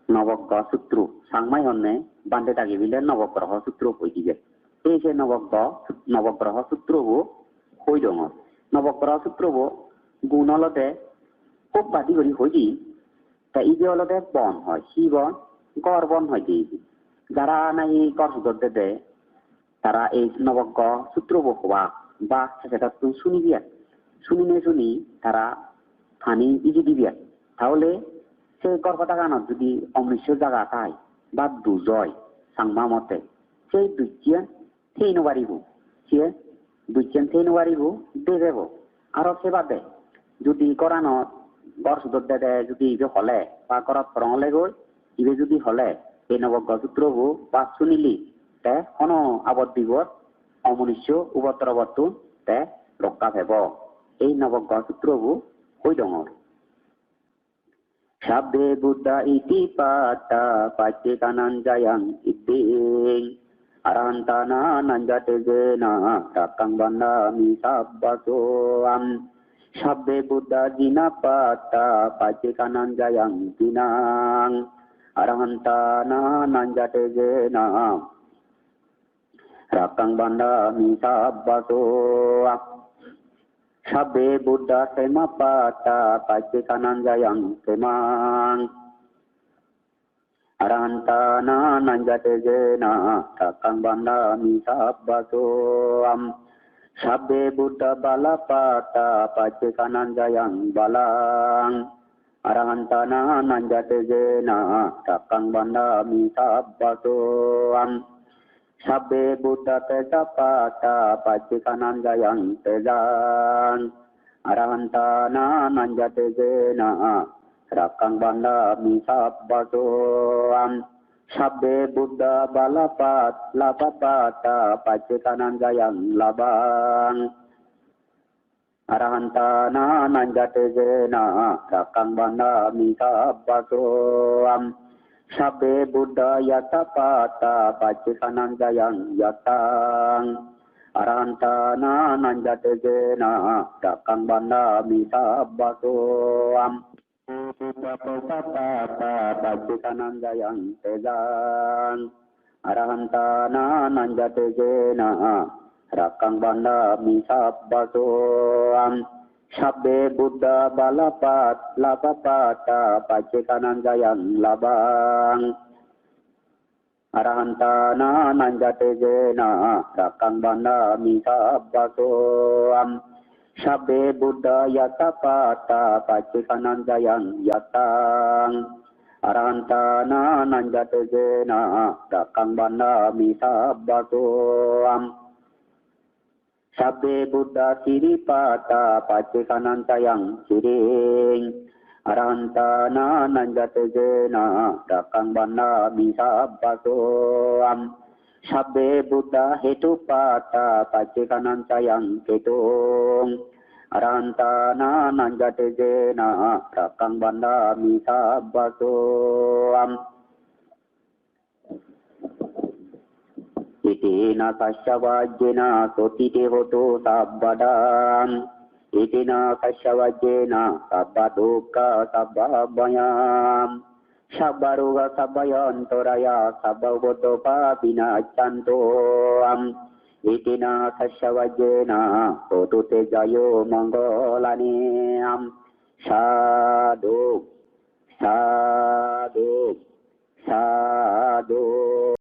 নবগ্রহ সূত্র সাংমাই হন্নে বান্ধে থাকি বিলে নবগ্রহ সূত্র হই দিবে এই যে নবগ্রহ সূত্রবো হই দङ নবগ্রহ সূত্রবো গুণ হলতে খুব বাদি করি হই দি তা ইবে হলতে বন হয় সি বন গড় বন হয় দি যারা নাই গড় সুদর দে তারা এই নবগ্রহ সূত্রবো হওয়া বা সেটা তুই শুনি দিয়া শুনি তারা ফানি ইজি দিবিয়া তাহলে সে গর্ভতা গানত যদি অমৃত জায়গা পায় বা দুজয় সাংমা মতে সেই দুইটিয়ান সেই নবারিব সে দুইটিয়ান সেই নবারিব দে দেব আর সে বাদে যদি করানত গড় সুদর দে যদি ইবে হলে বা করাত ফরঙলে গই ইবে যদি হলে এই নবগ্রহ সূত্রবো বা শুনিলি তে কোন আবদ বিবদ অমনুষ্য উপদ্রবতু তে রক্ষা ভেব এই নবগ্রহ সূত্রবো হই দङ Sabbe Buddha iti pata pace kanan jayang iding arantana nanjate jena takang banda mi sabbasoam Sabbe Buddha jina pata pace kanan jayang tinang arantana nanjate jena takang banda mi sabbasoam Sabbe Buddha sema pata pace kanan jayang semang Arantana nanjate jena takang banda mi sabbasoam Sabbe Buddha bala pata pace kanan jayang balang Arantana nanjate jena takang banda mi sabbasoam Sabbe Buddha tesa pata pace kanan jayang tejang Arahantana nanjate jena rakang banda mi sabbasoam Sabbe Buddha balapat lapapata pace kanan jayang labang Arahantana nanjate jena rakang banda mi sabbasoam Sabbe Buddha yata pata pace kanan jayang yatang Arantana nanjate jena rakang banda mi sabbasoam Pata pace kanan jayang tejang Arahantana nanjate jena rakang banda mi sabbasoam Sabbe Buddha balapat lapapata pace kanan jayang labang Arahantana nanjate jena rakang banda mi sabbasoam Sabbe Buddha yata pata pace kanan jayang yatang Arahantana nanjate jena rakang banda mi sabbasoam Sabbe Buddha siripata pace kanan jayang siring Arahantana nanjate jena rakang banda mi sabbasoam Sabbe Buddha hetu pata pace kanan jayang ketung Arahantana nanjate jena rakang banda mi sabbasoam Itina kasyawajena sotite hoto sabbadam Itina kasyawajena sabbaduka sabbabhayam Sabbaruga sabbayantoraya sabbagoto papina cantoam Itina kasyawajena hoto tejayo manggolaniam Sadhu